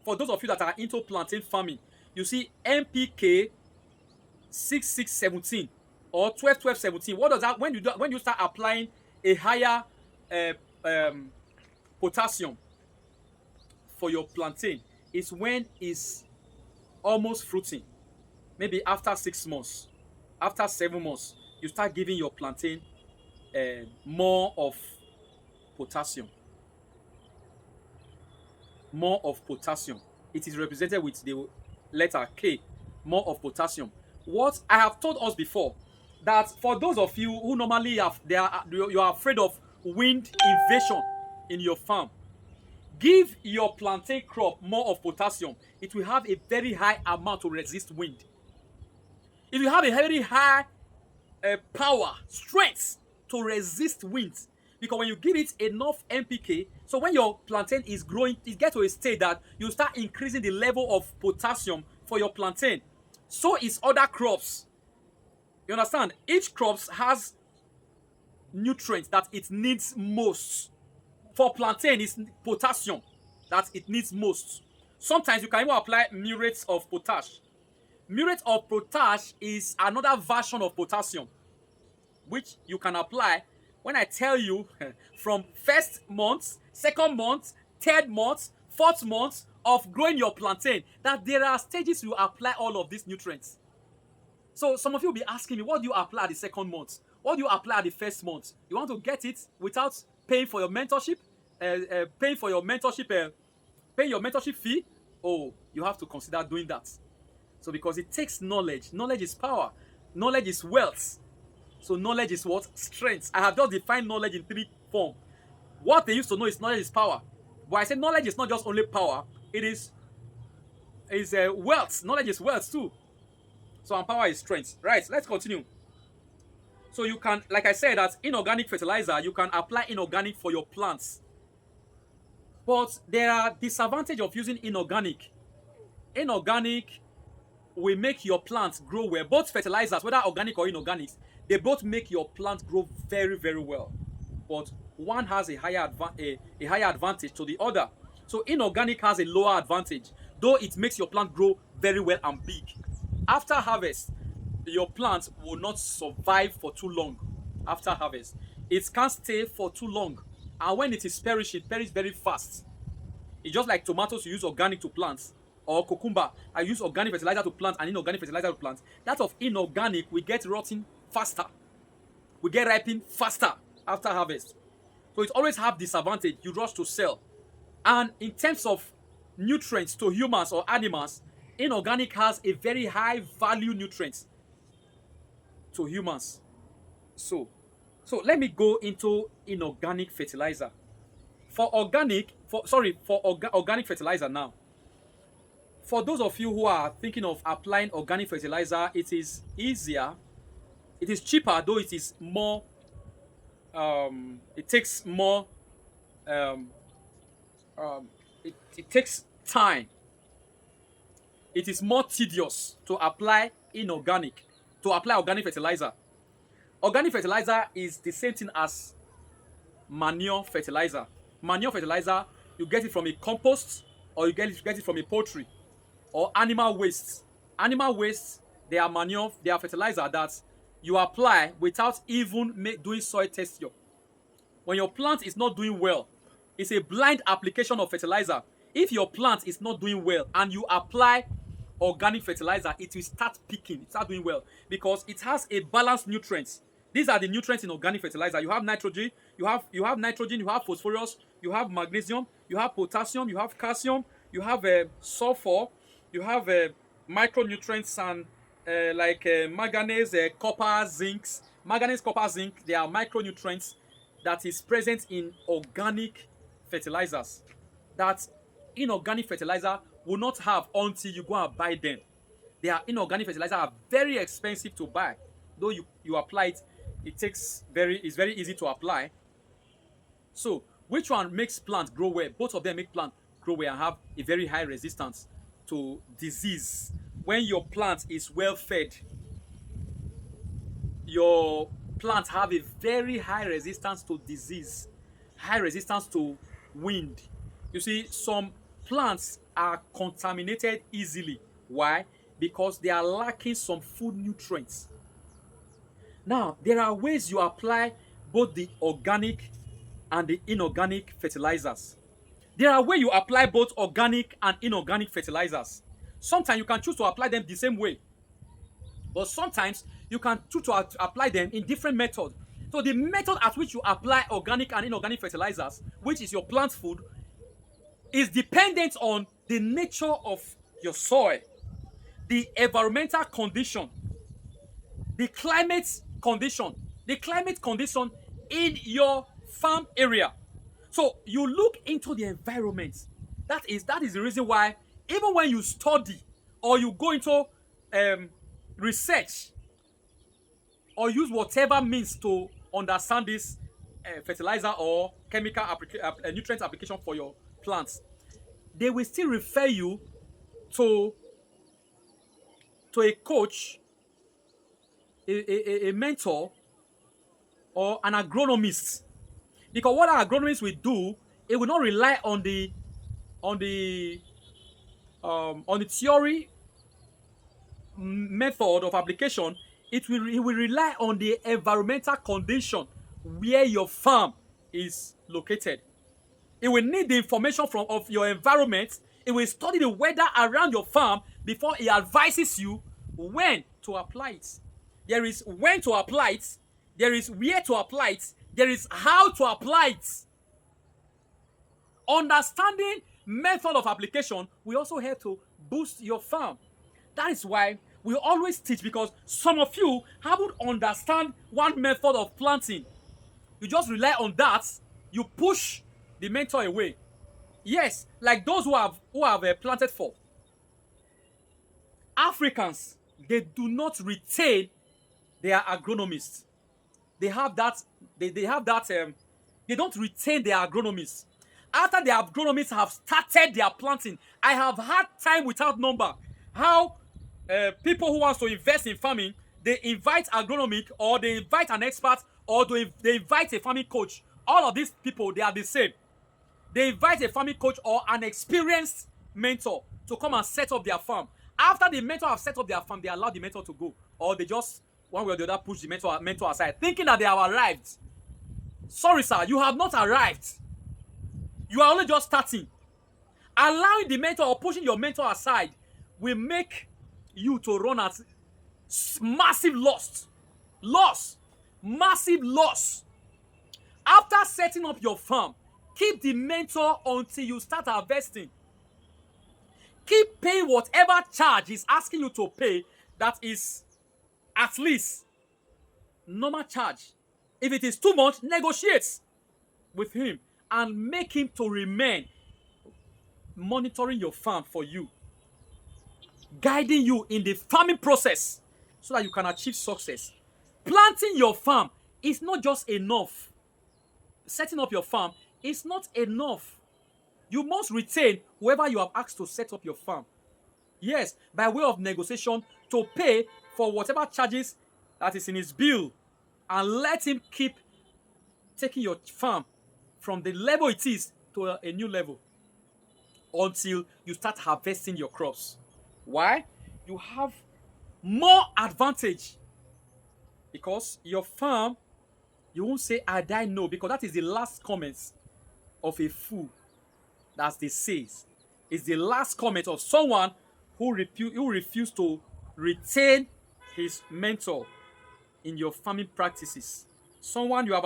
for those of you that are into plantain farming, you see NPK 6617 or 12 12 17. What does that, when you start applying a higher uh, um, potassium for your plantain, is when it's almost fruiting. Maybe after 6 months, after 7 months, you start giving your plantain more of potassium. More of potassium. It is represented with the letter K. More of potassium. What I have told us before, that for those of you who normally you are afraid of wind invasion in your farm, give your plantain crop more of potassium. It will have a very high amount to resist wind. It will have a very high power, strength to resist winds. Because when you give it enough NPK, so when your plantain is growing, it gets to a state that you start increasing the level of potassium for your plantain. So is other crops. You understand? Each crop has nutrients that it needs most. For plantain, it's potassium that it needs most. Sometimes you can even apply muriate of potash. Muriate of potash is another version of potassium, which you can apply when I tell you from first month, second month, third month, fourth month of growing your plantain, that there are stages you apply all of these nutrients. So some of you will be asking me, what do you apply at the second month? What do you apply at the first month? You want to get it without paying for your mentorship, paying your mentorship fee? Oh, you have to consider doing that. So because it takes knowledge. Knowledge is power. Knowledge is wealth. So knowledge is what? Strength. I have just defined knowledge in 3 forms. What they used to know is knowledge is power. But I say knowledge is not just only power. It is wealth. Knowledge is wealth too. So and power is strength. Right, let's continue. So you can, like I said, that inorganic fertilizer, you can apply inorganic for your plants. But there are disadvantages of using inorganic. Inorganic will make your plants grow well. Both fertilizers, whether organic or inorganic, they both make your plant grow very, very well. But one has a higher advantage to the other. So inorganic has a lower advantage, though it makes your plant grow very well and big. After harvest, your plant will not survive for too long. After harvest, it can't stay for too long. And when it is perishing, it perishes very fast. It's just like tomatoes, you use organic to plant, or cucumber, I use organic fertilizer to plant and inorganic fertilizer to plant. That of inorganic, we get rotting faster. We get ripening faster after harvest. So it always have disadvantage. You rush to sell. And in terms of nutrients to humans or animals, inorganic has a very high value nutrients to humans. So let me go into inorganic fertilizer. Organic fertilizer now. For those of you who are thinking of applying organic fertilizer, it is easier. It is cheaper, though it is more. It takes more. It takes time. It is more tedious to apply organic fertilizer. Organic fertilizer is the same thing as manure fertilizer. Manure fertilizer, you get it from a compost, or you get it from a poultry or animal waste. Animal waste, they are manure, they are fertilizer that you apply without even doing soil testing. When your plant is not doing well, it's a blind application of fertilizer. If your plant is not doing well and you apply organic fertilizer, it will start picking, it start doing well, because it has a balanced nutrients. These are the nutrients in organic fertilizer. You have nitrogen, you have phosphorus, you have magnesium, you have potassium, you have calcium, you have sulfur, you have micronutrients and manganese, copper, zincs. Manganese, copper, zinc, they are micronutrients that is present in organic fertilizers that inorganic fertilizer will not have until you go and buy them. Their inorganic fertilizer are very expensive to buy. Though you apply it, it's very easy to apply. So which one makes plant grow well? Both of them make plant grow well and have a very high resistance to disease. When your plant is well fed, your plant have a very high resistance to disease, high resistance to wind. You see, some plants are contaminated easily. Why? Because they are lacking some food nutrients. Now, there are ways you apply both the organic and the inorganic fertilizers. There are ways you apply both organic and inorganic fertilizers. Sometimes you can choose to apply them the same way, but sometimes you can choose to apply them in different methods. So the method at which you apply organic and inorganic fertilizers, which is your plant food, is dependent on the nature of your soil, the environmental condition, the climate condition in your farm area. So you look into the environment. That is the reason why even when you study or you go into research or use whatever means to understand this fertilizer or chemical nutrient application for your plants, they will still refer you to a coach, a mentor, or an agronomist. Because what an agronomist will do, it will not rely on the theory method of application. It will rely on the environmental condition where your farm is located. It will need the information of your environment. It will study the weather around your farm before it advises you when to apply it. There is when to apply it, there is where to apply it, there is how to apply it. Understanding method of application will also help to boost your farm. That is why we always teach, because some of you haven't understand one method of planting. You just rely on that, you push the mentor away. Yes, like those who have planted for. Africans, they do not retain their agronomists. They have that, they don't retain their agronomists. After the agronomists have started their planting, I have had time without number how people who want to invest in farming, they invite agronomic, or they invite an expert, or they invite a farming coach. All of these people, they are the same. They invite a farming coach or an experienced mentor to come and set up their farm. After the mentor have set up their farm, they allow the mentor to go, or they just one way or the other push the mentor aside, thinking that they have arrived. Sorry, sir, you have not arrived. You are only just starting. Allowing the mentor or pushing your mentor aside will make you to run at massive loss. Massive loss. After setting up your farm, keep the mentor until you start harvesting. Keep paying whatever charge he's asking you to pay, that is at least normal charge. If it is too much, negotiate with him and make him to remain monitoring your farm for you, guiding you in the farming process so that you can achieve success. Planting your farm is not just enough. Setting up your farm is not enough. You must retain whoever you have asked to set up your farm. Yes, by way of negotiation, to pay for whatever charges that is in his bill, and let him keep taking your farm from the level it is to a new level until you start harvesting your crops. Why? You have more advantage, because your farm, you won't say I die no, because that is the last comments of a fool. That's the says. It's the last comment of someone who refused to retain his mentor in your farming practices. Someone you have